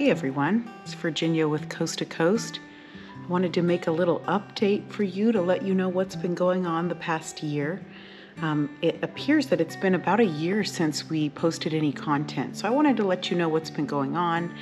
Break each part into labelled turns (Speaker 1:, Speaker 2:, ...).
Speaker 1: Hey everyone, it's Virginia with Coast to Coast. I wanted to make a little update for you to let you know what's been going on the past year. It appears that it's been about a year since we posted any content, so I wanted to let you know what's been going on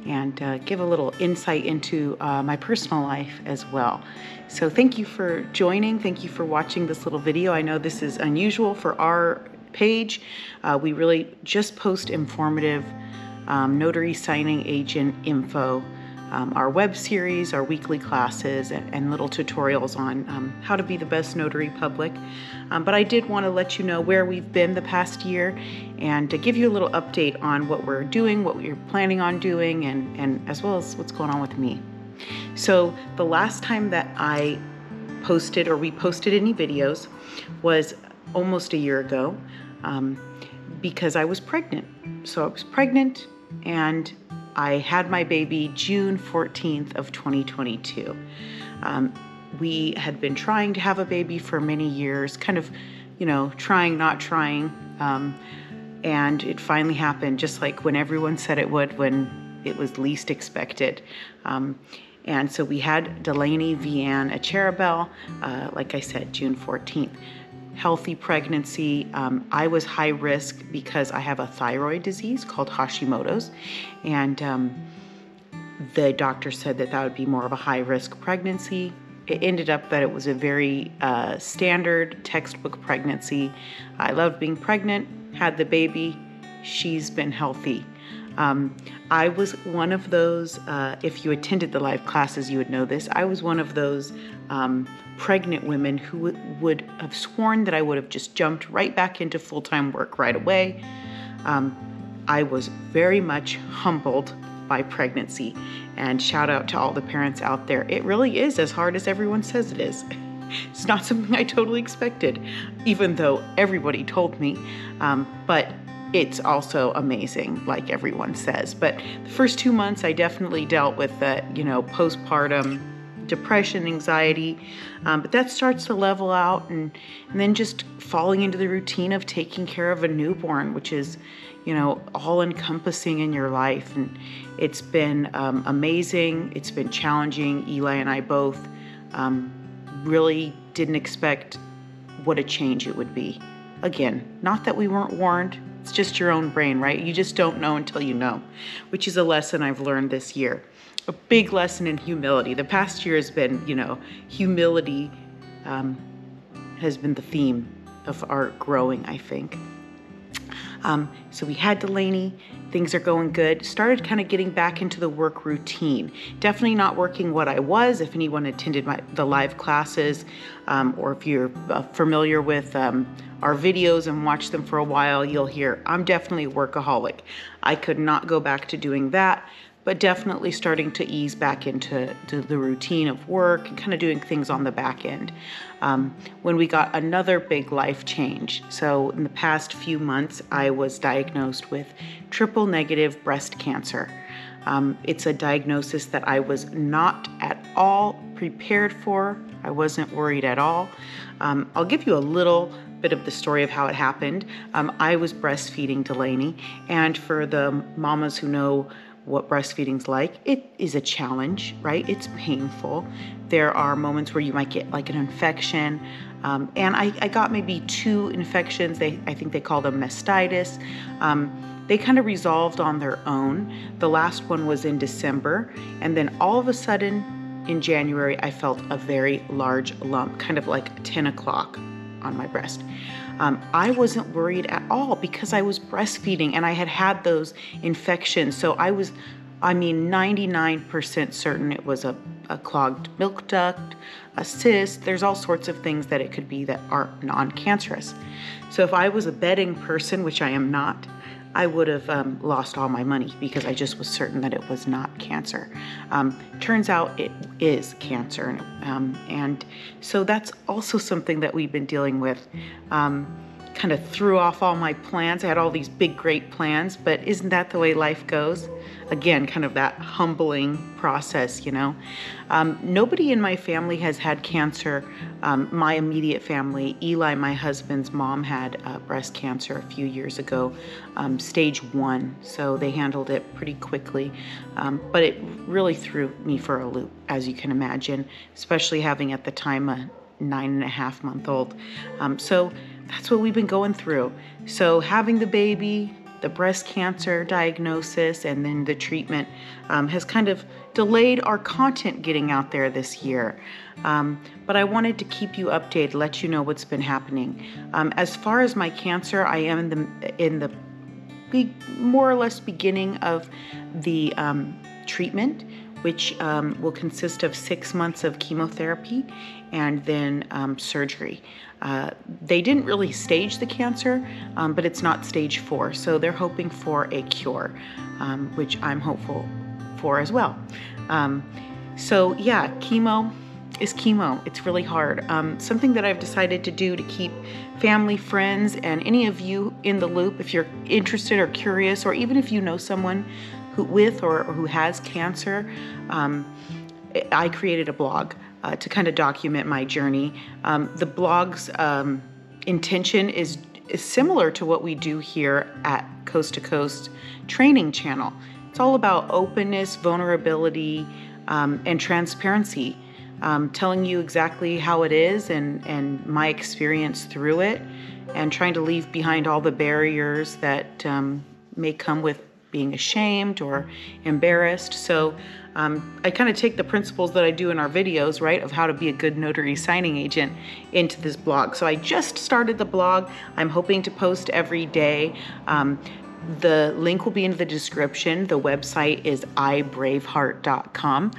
Speaker 1: and give a little insight into my personal life as well. So thank you for joining. Thank you for watching this little video. I know this is unusual for our page. We really just post informative notary signing agent info, our web series, our weekly classes, and little tutorials on how to be the best notary public. But I did want to let you know where we've been the past year and to give you a little update on what we're doing, what we're planning on doing, and as well as what's going on with me. So the last time that I posted or we posted any videos was almost a year ago because I was pregnant. So I was pregnant and I had my baby June 14th of 2022. We had been trying to have a baby for many years, kind of, trying, not trying. And it finally happened just like when everyone said it would, when it was least expected. And so we had Delaney Vianne Cherabel, like I said, June 14th. Healthy pregnancy. I was high risk because I have a thyroid disease called Hashimoto's, and the doctor said that would be more of a high risk pregnancy. It ended up that it was a very standard textbook pregnancy. I loved being pregnant, had the baby, she's been healthy. I was one of those, if you attended the live classes, you would know this. I was one of those pregnant women who would have sworn that I would have just jumped right back into full-time work right away. I was very much humbled by pregnancy, and shout out to all the parents out there. It really is as hard as everyone says it is. It's not something I totally expected, even though everybody told me, but it's also amazing, like everyone says. But the first 2 months, I definitely dealt with the, postpartum depression, anxiety, but that starts to level out, and then just falling into the routine of taking care of a newborn, which is, all encompassing in your life. And it's been amazing. It's been challenging. Eli and I both really didn't expect what a change it would be. Again, not that we weren't warned. It's just your own brain, right? You just don't know until you know, which is a lesson I've learned this year. A big lesson in humility. The past year has been, humility has been the theme of our growing, I think. So we had Delaney, things are going good. Started kind of getting back into the work routine. Definitely not working what I was. If anyone attended the live classes, or if you're familiar with our videos and watched them for a while, you'll hear I'm definitely a workaholic. I could not go back to doing that, but definitely starting to ease back into the routine of work and kind of doing things on the back end. When we got another big life change. So in the past few months, I was diagnosed with triple negative breast cancer. It's a diagnosis that I was not at all prepared for. I wasn't worried at all. I'll give you a little bit of the story of how it happened. I was breastfeeding Delaney, and for the mamas who know what breastfeeding's like, it is a challenge, right? It's painful. There are moments where you might get like an infection, and I got maybe 2 infections. I think they call them mastitis. They kind of resolved on their own. The last one was in December, and then all of a sudden in January, I felt a very large lump, kind of like 10 o'clock on my breast. I wasn't worried at all because I was breastfeeding and I had had those infections. So I was, 99% certain it was a clogged milk duct, a cyst. There's all sorts of things that it could be that are non-cancerous. So if I was a betting person, which I am not, I would have lost all my money because I just was certain that it was not cancer. Turns out it is cancer. And so that's also something that we've been dealing with. kind of threw off all my plans. I had all these big, great plans, but isn't that the way life goes? Again, kind of that humbling process, you know. Nobody in my family has had cancer. My immediate family, Eli, my husband's mom, had breast cancer a few years ago, stage 1, so they handled it pretty quickly. But it really threw me for a loop, as you can imagine, especially having at the time a 9.5-month-old. So that's what we've been going through. So having the baby, the breast cancer diagnosis, and then the treatment has kind of delayed our content getting out there this year. But I wanted to keep you updated, let you know what's been happening. As far as my cancer, I am in the more or less beginning of the treatment, which will consist of 6 months of chemotherapy and then surgery. They didn't really stage the cancer, but it's not stage 4, so they're hoping for a cure, which I'm hopeful for as well. So yeah, chemo is chemo. It's really hard. Something that I've decided to do to keep family, friends, and any of you in the loop, if you're interested or curious, or even if you know someone who has cancer, I created a blog to kind of document my journey. The blog's intention is similar to what we do here at Coast to Coast Training Channel. It's all about openness, vulnerability, and transparency, telling you exactly how it is and my experience through it, and trying to leave behind all the barriers that may come with being ashamed or embarrassed. So I kind of take the principles that I do in our videos, right, of how to be a good notary signing agent into this blog. So I just started the blog. I'm hoping to post every day. The link will be in the description. The website is ibraveheart.com.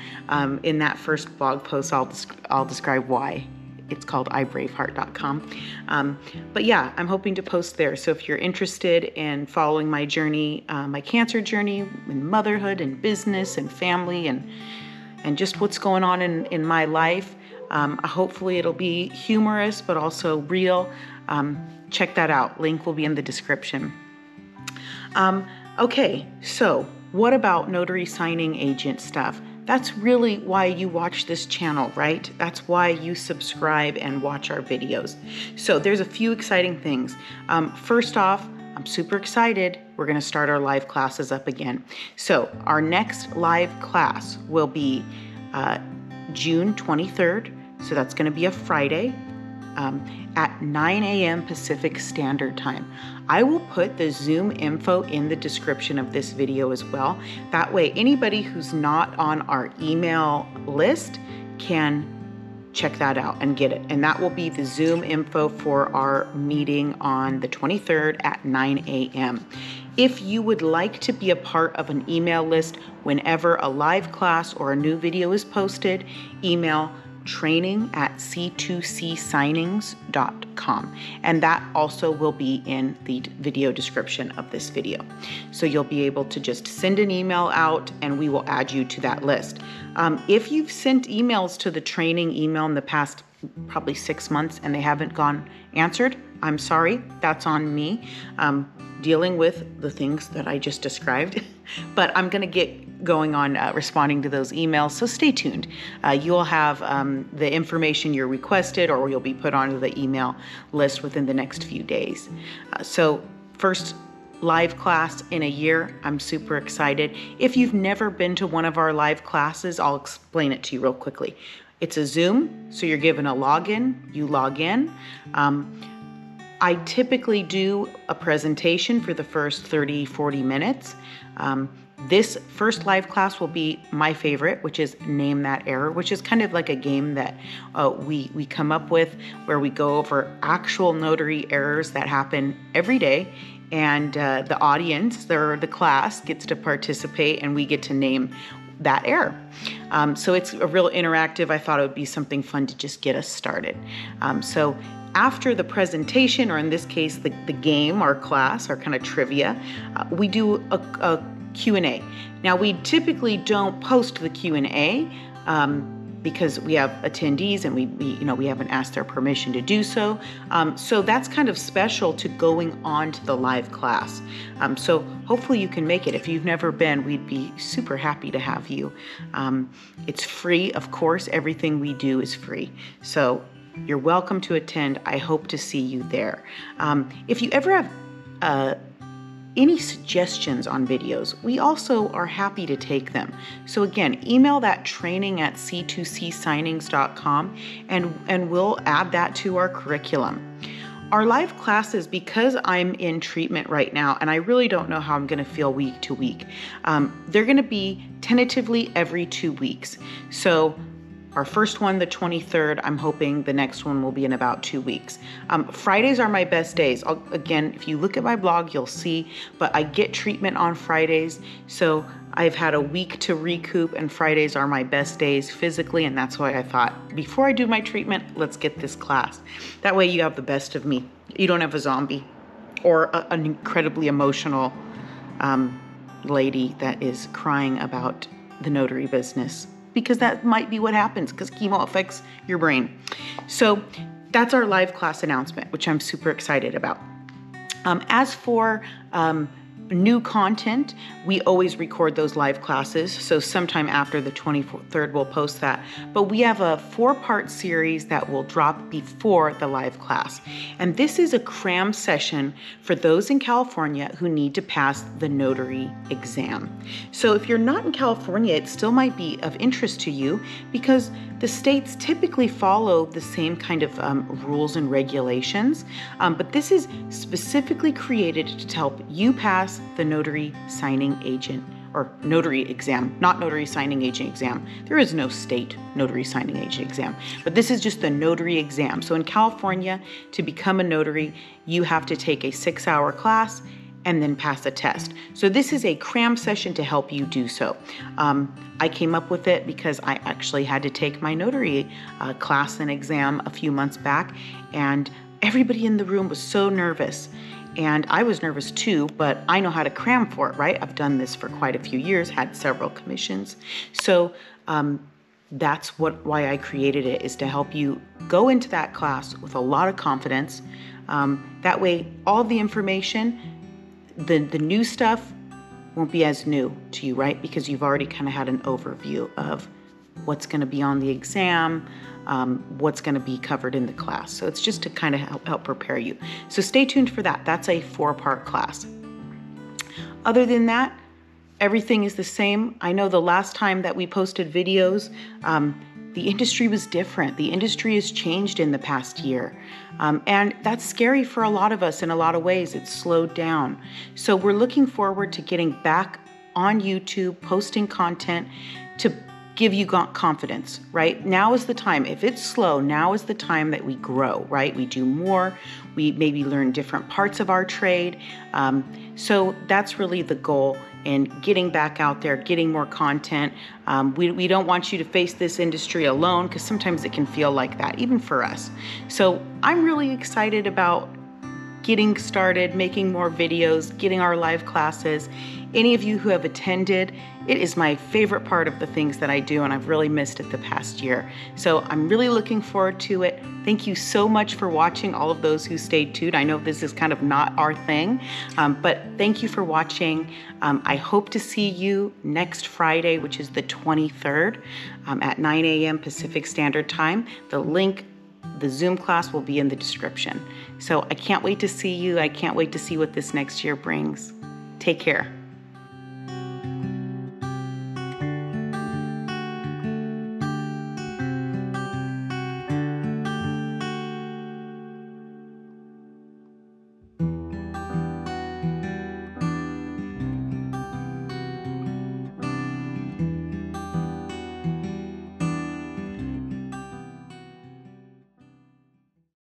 Speaker 1: In that first blog post, I'll describe why it's called ibraveheart.com. But yeah, I'm hoping to post there. So if you're interested in following my journey, my cancer journey, in motherhood and business and family and just what's going on in my life, hopefully it'll be humorous but also real. Check that out. Link will be in the description. Okay, so what about notary signing agent stuff? That's really why you watch this channel, right? That's why you subscribe and watch our videos. So there's a few exciting things. First off, I'm super excited. We're gonna start our live classes up again. So our next live class will be June 23rd. So that's gonna be a Friday at 9 a.m. Pacific Standard Time. I will put the Zoom info in the description of this video as well. That way, anybody who's not on our email list can check that out and get it. And that will be the Zoom info for our meeting on the 23rd at 9 a.m. If you would like to be a part of an email list whenever a live class or a new video is posted, email training@c2csignings.com, and that also will be in the video description of this video. So you'll be able to just send an email out and we will add you to that list. If you've sent emails to the training email in the past probably 6 months and they haven't gone answered, I'm sorry, that's on me, dealing with the things that I just described. But I'm gonna get going on responding to those emails, so stay tuned. You'll have the information you're requested, or you'll be put onto the email list within the next few days. So first live class in a year, I'm super excited. If you've never been to one of our live classes, I'll explain it to you real quickly. It's a Zoom, so you're given a login, you log in. I typically do a presentation for the first 30-40 minutes. This first live class will be my favorite, which is Name That Error, which is kind of like a game that we come up with where we go over actual notary errors that happen every day, and the audience, or the class, gets to participate and we get to name that error. So it's a real interactive. I thought it would be something fun to just get us started. So after the presentation, or in this case, the game, our class, our kind of trivia, we do a Q&A. Now, we typically don't post the Q&A because we have attendees and we haven't asked their permission to do so. So that's kind of special to going on to the live class. So hopefully you can make it. If you've never been, we'd be super happy to have you. It's free, of course. Everything we do is free. So you're welcome to attend. I hope to see you there. If you ever have any suggestions on videos, we also are happy to take them. So again, email that training@c2csignings.com and we'll add that to our curriculum. Our live classes, because I'm in treatment right now and I really don't know how I'm going to feel week to week, they're going to be tentatively every 2 weeks. So our first one, the 23rd, I'm hoping the next one will be in about 2 weeks. Fridays are my best days. Again, if you look at my blog, you'll see, but I get treatment on Fridays. So I've had a week to recoup and Fridays are my best days physically. And that's why I thought before I do my treatment, let's get this class. That way you have the best of me. You don't have a zombie or an incredibly emotional lady that is crying about the notary business, because that might be what happens because chemo affects your brain. So that's our live class announcement, which I'm super excited about. As for new content, we always record those live classes. So sometime after the 23rd, we'll post that. But we have a 4-part series that will drop before the live class. And this is a cram session for those in California who need to pass the notary exam. So if you're not in California, it still might be of interest to you because the states typically follow the same kind of rules and regulations. But this is specifically created to help you pass the notary signing agent or notary exam, not notary signing agent exam. There is no state notary signing agent exam, but this is just the notary exam. So in California, to become a notary, you have to take a 6-hour class and then pass a test. So this is a cram session to help you do so. I came up with it because I actually had to take my notary class and exam a few months back, and everybody in the room was so nervous. And I was nervous too, but I know how to cram for it, right? I've done this for quite a few years, had several commissions. So that's why I created it, is to help you go into that class with a lot of confidence. That way, all the information, the new stuff won't be as new to you, right? Because you've already kind of had an overview of what's going to be on the exam, what's going to be covered in the class. So it's just to kind of help prepare you. So stay tuned for that. That's a 4-part class. Other than that, everything is the same. I know the last time that we posted videos, the industry was different. The industry has changed in the past year. And that's scary for a lot of us in a lot of ways. It's slowed down. So we're looking forward to getting back on YouTube, posting content to give you confidence, right? Now is the time. If it's slow, now is the time that we grow, right? We do more. We maybe learn different parts of our trade. So that's really the goal in getting back out there, getting more content. We don't want you to face this industry alone, because sometimes it can feel like that, even for us. So I'm really excited about getting started, making more videos, getting our live classes. Any of you who have attended, it is my favorite part of the things that I do, and I've really missed it the past year. So I'm really looking forward to it. Thank you so much for watching, all of those who stayed tuned. I know this is kind of not our thing, but thank you for watching. I hope to see you next Friday, which is the 23rd at 9 a.m. Pacific Standard Time. The link, the Zoom class, will be in the description. So I can't wait to see you. I can't wait to see what this next year brings. Take care.